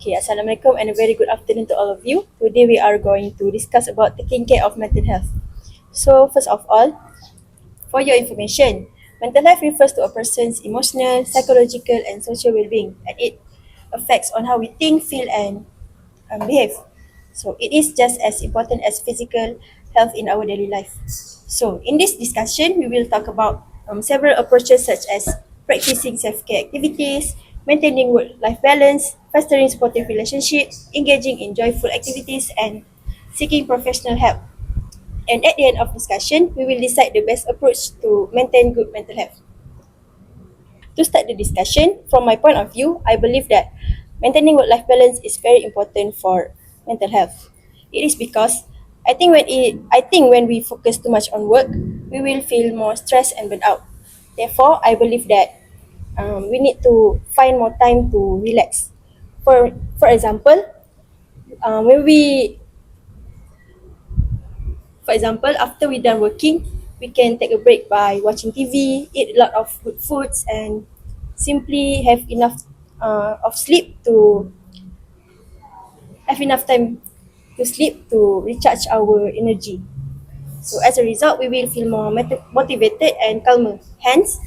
Okay, Assalamualaikum and a very good afternoon to all of you. Today we are going to discuss about taking care of mental health. So first of all, for your information, mental health refers to a person's emotional, psychological and social well-being, and it affects on how we think, feel and behave. So it is just as important as physical health in our daily life. So in this discussion, we will talk about several approaches such as practicing self-care activities, maintaining work-life balance, fostering supportive relationships, engaging in joyful activities, and seeking professional help. And at the end of discussion, we will decide the best approach to maintain good mental health. To start the discussion, from my point of view, I believe that maintaining work-life balance is very important for mental health. It is because I think when we focus too much on work, we will feel more stressed and burnt out. Therefore, I believe that we need to find more time to relax. For example, when we For example, after we done working, we can take a break by watching TV, eat a lot of good foods, and simply have enough time to sleep to recharge our energy. So as a result, we will feel more motivated and calmer. Hence,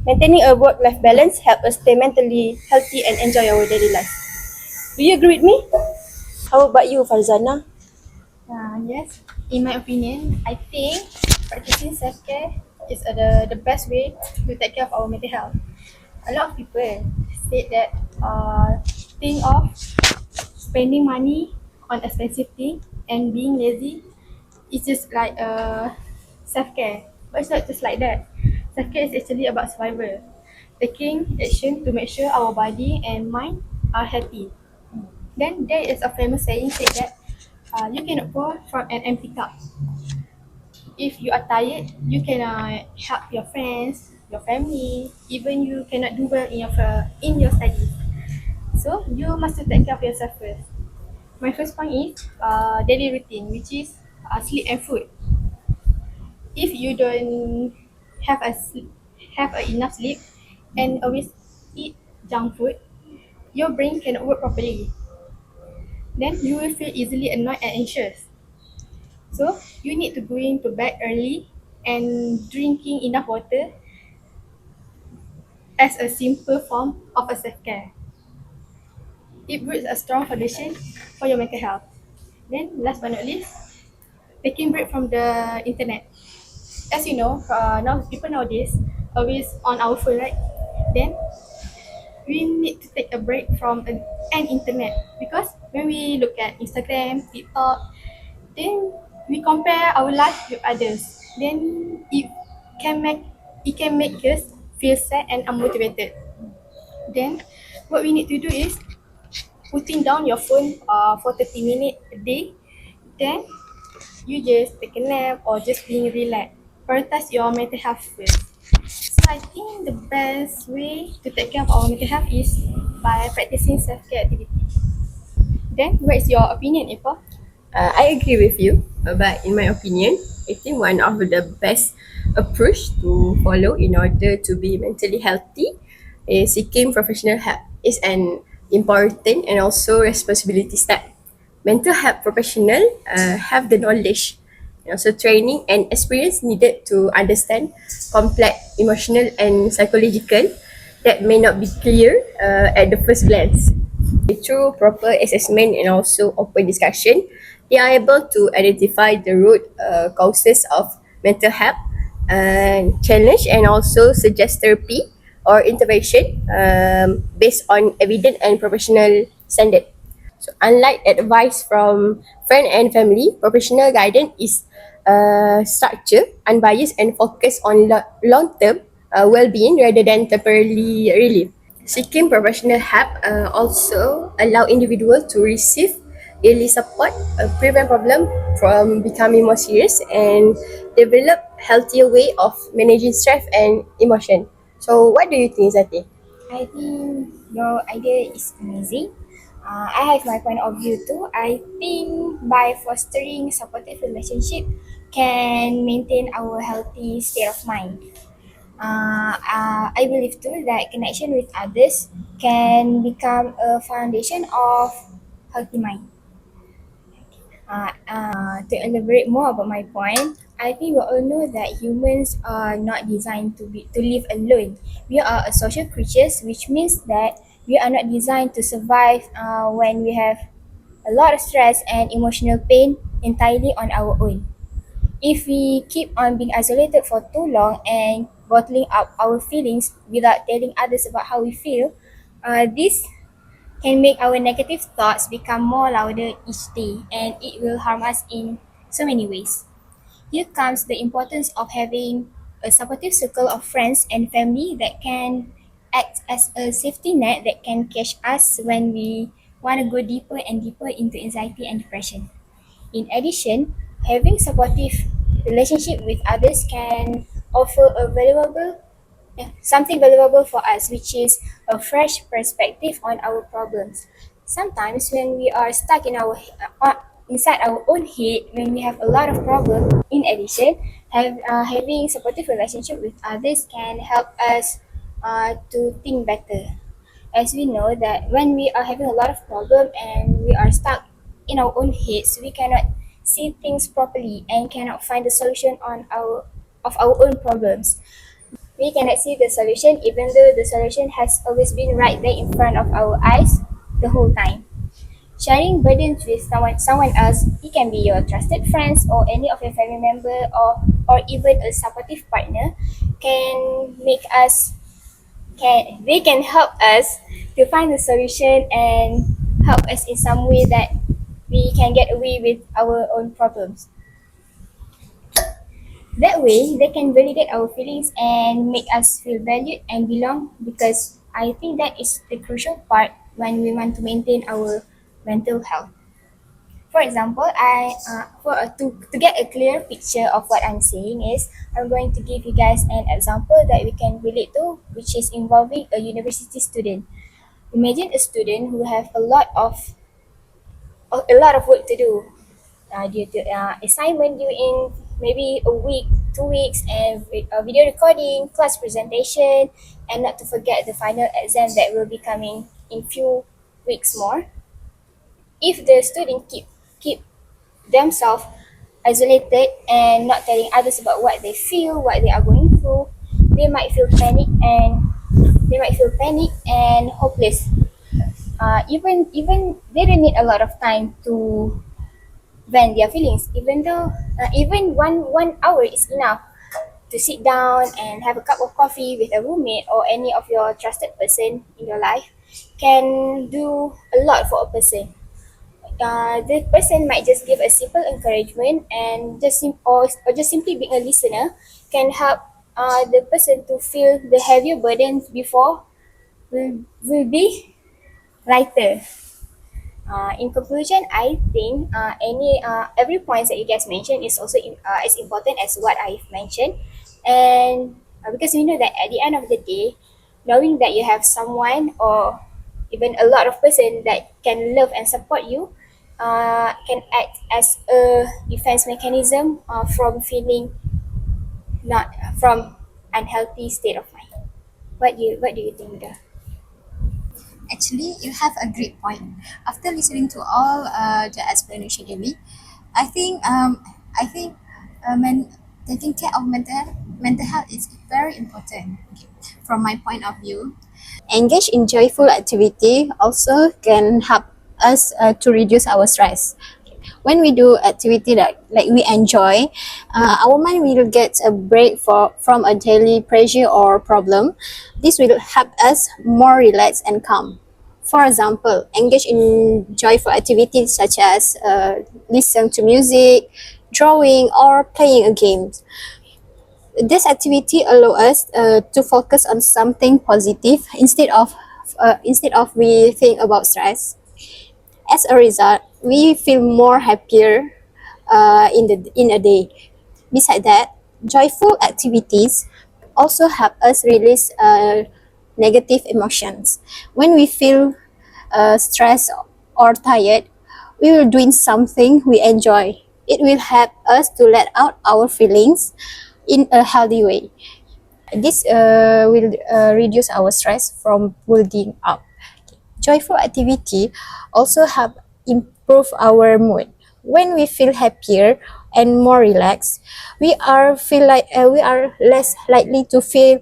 maintaining a work-life balance help us stay mentally healthy and enjoy our daily life. Do you agree with me? How about you, Farzana? Yes, in my opinion, I think practicing self-care is the best way to take care of our mental health. A lot of people said that think of spending money on expensive thing and being lazy is just like self-care. But it's not just like that. Self-care is actually about survival. Taking action to make sure our body and mind are healthy. Then there is a famous saying said that you cannot pour from an empty cup. If you are tired, you can help your friends, your family, even you cannot do well in your studies. So you must take care of yourself first. My first point is daily routine, which is sleep and food. If you don't have have a enough sleep and always eat junk food, your brain cannot work properly. Then you will feel easily annoyed and anxious. So you need to go into bed early and drinking enough water as a simple form of a self-care. It builds a strong foundation for your mental health. Then last but not least, taking break from the internet. As you know, now people nowadays always on our phone, right? Then we need to take a break from an internet because when we look at Instagram, TikTok, then we compare our life with others. Then it can make us feel sad and unmotivated. Then what we need to do is putting down your phone for 30 minutes a day. Then you just take a nap or just being relaxed. Prioritize your mental health first. So I think the best way to take care of our mental health is by practicing self-care activities. Then what is your opinion, Ifa? I agree with you, but in my opinion, I think one of the best approach to follow in order to be mentally healthy is seeking professional help. Is an important and also responsibility step. Mental health professional have the knowledge and also training and experience needed to understand complex emotional and psychological that may not be clear at the first glance. Through proper assessment and also open discussion, they are able to identify the root causes of mental health and challenge and also suggest therapy or intervention based on evidence and professional standard. So unlike advice from friend and family, professional guidance is structured, unbiased, and focused on long-term well-being rather than temporary relief. Seeking professional help also allow individual to receive early support, prevent problem from becoming more serious, and develop healthier way of managing stress and emotion. So, what do you think, Zati? I think your idea is amazing. I have my point of view too. I think by fostering supportive relationship can maintain our healthy state of mind. I believe too that connection with others can become a foundation of healthy mind. To elaborate more about my point, I think we all know that humans are not designed to live alone. We are a social creatures, which means that we are not designed to survive when we have a lot of stress and emotional pain entirely on our own. If we keep on being isolated for too long and bottling up our feelings without telling others about how we feel, this can make our negative thoughts become more louder each day, and it will harm us in so many ways. Here comes the importance of having a supportive circle of friends and family that can act as a safety net that can catch us when we want to go deeper and deeper into anxiety and depression. In addition, having supportive relationship with others can offer a valuable something valuable for us, which is a fresh perspective on our problems. Sometimes when we are stuck in inside our own head, when we have a lot of problems, in addition, having supportive relationship with others can help us to think better. As we know that when we are having a lot of problem and we are stuck in our own heads, we cannot see things properly and cannot find the solution on our own problems. We cannot see the solution even though the solution has always been right there in front of our eyes the whole time. Sharing burdens with someone else, it can be your trusted friends or any of your family member or even a supportive partner, can make us can they can help us to find the solution and help us in some way that we can get away with our own problems. That way, they can validate our feelings and make us feel valued and belong, because I think that is the crucial part when we want to maintain our mental health. For example, to get a clear picture of what I'm saying is, I'm going to give you guys an example that we can relate to, which is involving a university student. Imagine a student who have a lot of work to do, due to assignment due in maybe a week, 2 weeks, and video recording, class presentation, and not to forget the final exam that will be coming in few weeks more. If the student keep themselves isolated and not telling others about what they feel, what they are going through, they might feel panic and hopeless. Even they don't need a lot of time to vent their feelings, even though even one hour is enough to sit down and have a cup of coffee with a roommate or any of your trusted person in your life can do a lot for a person. The person might just give a simple encouragement and or just simply being a listener can help the person to feel the heavier burdens before will be lighter. In conclusion, I think any every points that you guys mentioned is also as important as what I've mentioned, and because we know that at the end of the day, knowing that you have someone or even a lot of person that can love and support you, can act as a defense mechanism from feeling not from unhealthy state of mind. What do you think, Ida? Actually, you have a great point. After listening to all the explanation, Amy, I think taking care of mental health is very important. Okay. From my point of view, engage in joyful activity also can help us to reduce our stress. When we do activity that like we enjoy, our mind will get a break from a daily pressure or problem. This will help us more relaxed and calm. For example, engage in joyful activities such as listen to music, drawing, or playing a game. This activity allow us to focus on something positive instead of we think about stress. As a result, we feel more happier in a day. Besides that, joyful activities also help us release negative emotions. When we feel stressed or tired, we will doing something we enjoy. It will help us to let out our feelings in a healthy way. This will reduce our stress from building up. Joyful activity also help improve our mood. When we feel happier and more relaxed, we are less likely to feel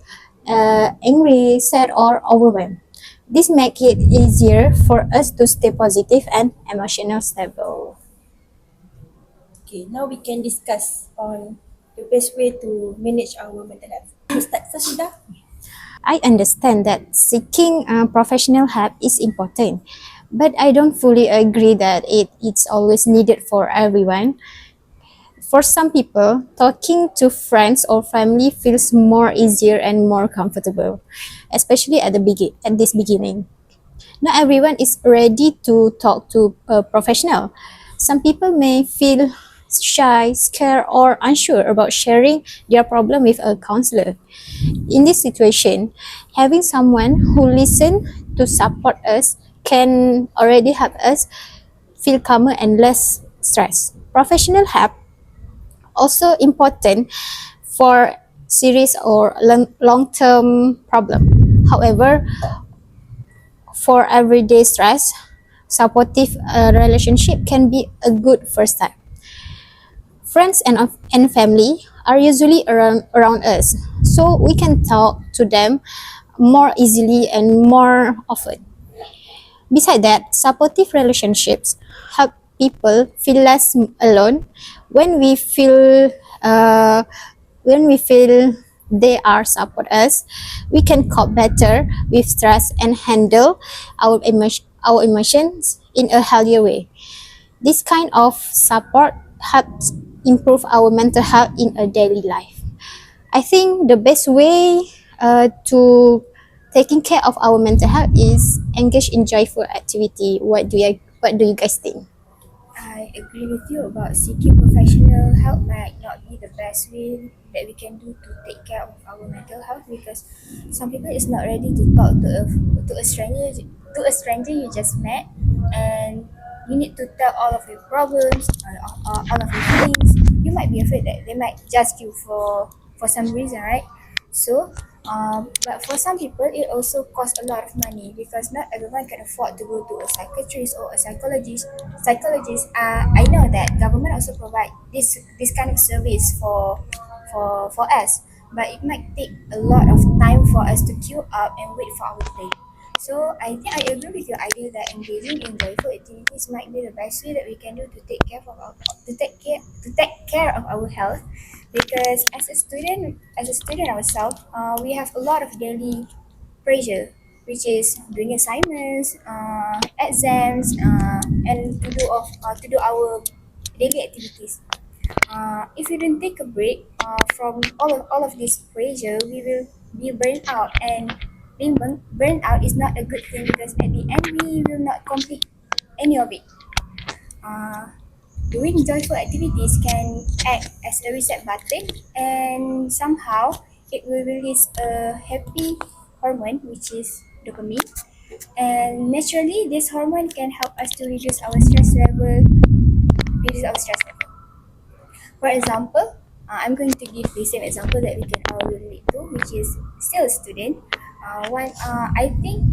angry, sad, or overwhelmed. This makes it easier for us to stay positive and emotional stable. Okay, now we can discuss on the best way to manage our mental health. You start first, Ida. I understand that seeking professional help is important, but I don't fully agree that it's always needed for everyone. For some people, talking to friends or family feels more easier and more comfortable, especially at this beginning. Not everyone is ready to talk to a professional. Some people may feel shy, scared, or unsure about sharing their problem with a counselor. In this situation, having someone who listen to support us can already help us feel calmer and less stressed. Professional help also important for serious or long-term problem. However, for everyday stress, supportive relationship can be a good first step. Friends and family are usually around us, so we can talk to them more easily and more often. Besides that, supportive relationships help people feel less alone when we feel uh, when we feel they are support us. We can cope better with stress and handle our emotions in a healthier way. This kind of support helps improve our mental health in a daily life. I think the best way to taking care of our mental health is engage in joyful activity. What do you guys think? I agree with you about seeking professional help might not be the best way that we can do to take care of our mental health because some people is not ready to talk to a stranger you just met, and you need to tell all of your problems, all of your feelings. You might be afraid that they might judge you for some reason, right? So, but for some people, it also costs a lot of money because not everyone can afford to go to a psychiatrist or a psychologist. I know that government also provide this kind of service for us, but it might take a lot of time for us to queue up and wait for our turn. So I think I agree with your idea that engaging in joyful activities might be the best way that we can do to take care of our health, because as a student ourselves, we have a lot of daily pressure, which is doing assignments, exams, and to do our daily activities. If we don't take a break from all of this pressure, we will be burned out, and being burned out is not a good thing because at the end we will not complete any of it. Uh, Doing joyful activities can act as a reset button, and somehow it will release a happy hormone, which is dopamine. And naturally, this hormone can help us to reduce our stress level. For example, I'm going to give the same example that we can all relate to, which is still a student. I think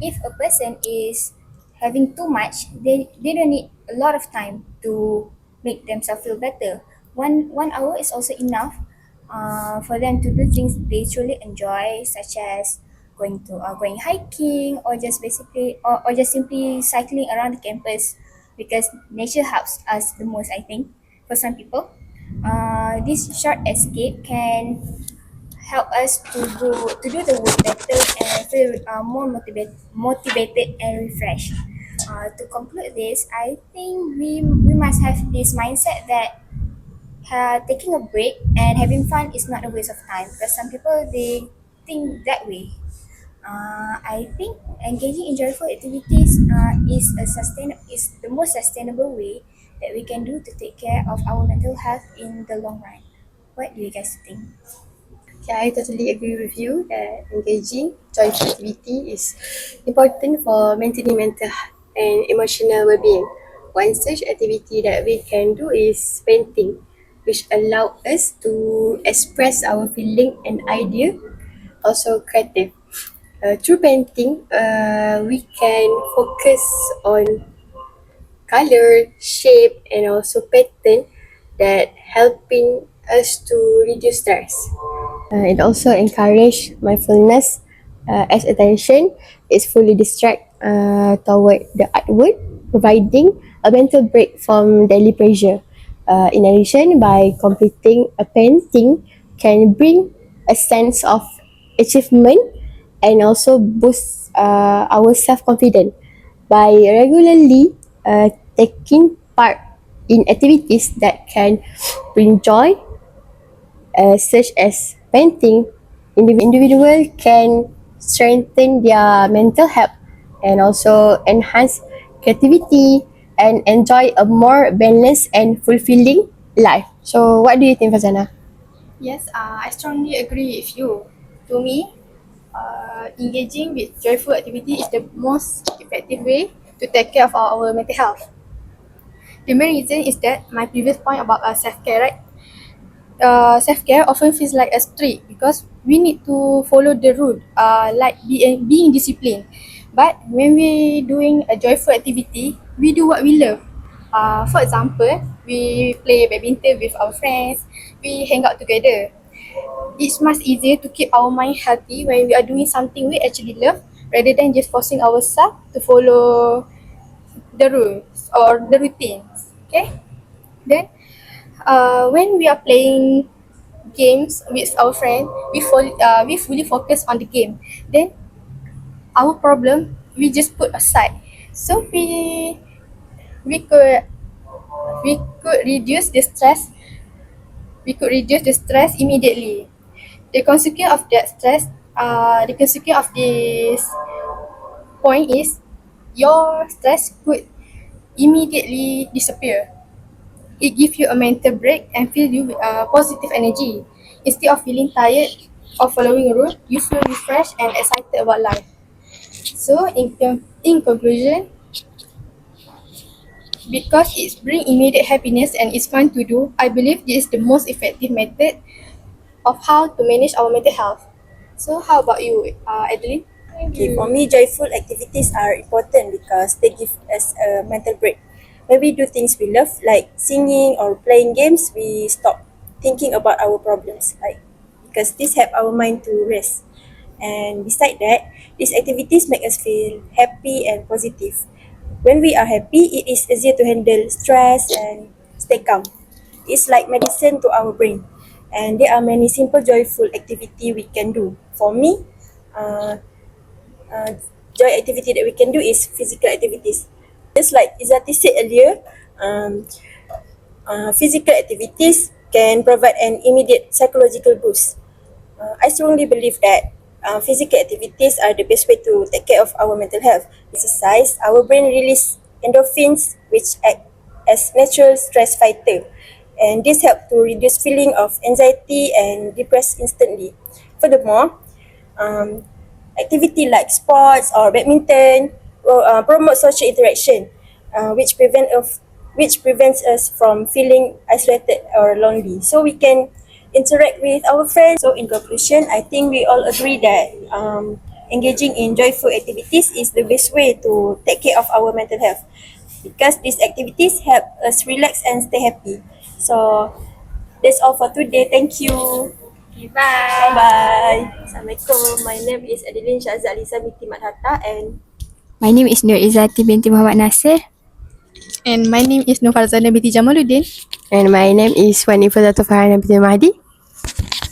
if a person is having too much, they don't need a lot of time to make themselves feel better. One hour is also enough for them to do things they truly enjoy, such as going hiking, or just simply cycling around the campus, because nature helps us the most, I think, for some people. This short escape can help us to do the work better and feel more motivated and refreshed. To conclude this, I think we must have this mindset that taking a break and having fun is not a waste of time, because some people they think that way. I think engaging in joyful activities is the most sustainable way that we can do to take care of our mental health in the long run. What do you guys think? Yeah, I totally agree with you that engaging joyful activity is important for maintaining mental and emotional well-being. One such activity that we can do is painting, which allow us to express our feeling and idea, also creative. Through painting, we can focus on color, shape, and also pattern that helping us to reduce stress. It also encourage mindfulness as attention is fully distract toward the artwork, providing a mental break from daily pressure. In addition, by completing a painting can bring a sense of achievement and also boost our self-confidence. By regularly taking part in activities that can bring joy such as painting, individual can strengthen their mental health and also enhance creativity and enjoy a more balanced and fulfilling life. So what do you think, Fazana? Yes, I strongly agree with you. To me, engaging with joyful activity is the most effective way to take care of our mental health. The main reason is that my previous point about self-care, right? Self-care often feels like a streak because we need to follow the rule, like being disciplined. But when we doing a joyful activity, we do what we love. For example, we play badminton with our friends, we hang out together. It's much easier to keep our mind healthy when we are doing something we actually love rather than just forcing ourselves to follow the rules or the routines. Okay? Then, when we are playing games with our friend, we fully focus on the game. Then our problem we just put aside. So we could we could reduce the stress. We could reduce the stress immediately. The consequence of that stress, the consequence of this point is your stress could immediately disappear. It gives you a mental break and fill you with positive energy. Instead of feeling tired or following a rule, you feel refreshed and excited about life. So, in conclusion, because it's bring immediate happiness and it's fun to do, I believe this is the most effective method of how to manage our mental health. So, how about you, Adeline? Okay, for me, joyful activities are important because they give us a mental break. When we do things we love, like singing or playing games, we stop thinking about our problems, like because this help our mind to rest. And beside that, these activities make us feel happy and positive. When we are happy, it is easier to handle stress and stay calm. It's like medicine to our brain. And there are many simple joyful activity we can do. For me, uh, uh, joy activity that we can do is physical activities. Just like Izati said earlier, um, physical activities can provide an immediate psychological boost. I strongly believe that physical activities are the best way to take care of our mental health. Exercise, our brain release endorphins, which act as natural stress fighter, and this help to reduce feeling of anxiety and depress instantly. Furthermore, um, activity like sports or badminton promote social interaction, which prevents us from feeling isolated or lonely. So we can interact with our friends. So in conclusion, I think we all agree that engaging in joyful activities is the best way to take care of our mental health because these activities help us relax and stay happy. So that's all for today. Thank you. Bye bye. Assalamualaikum. My name is Adeline Shazza Lisa binti Madhata and My name is Nur Izzati binti Muhammad Nasir. And my name is Nur Farzana binti Jamaluddin. And my name is Wani Fadatul Farhana bin Mahdi.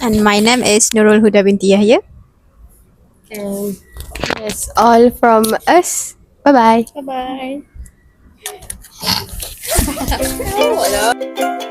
And my name is Nurul Huda binti Yahya. And that's all from us. Bye bye. Bye bye.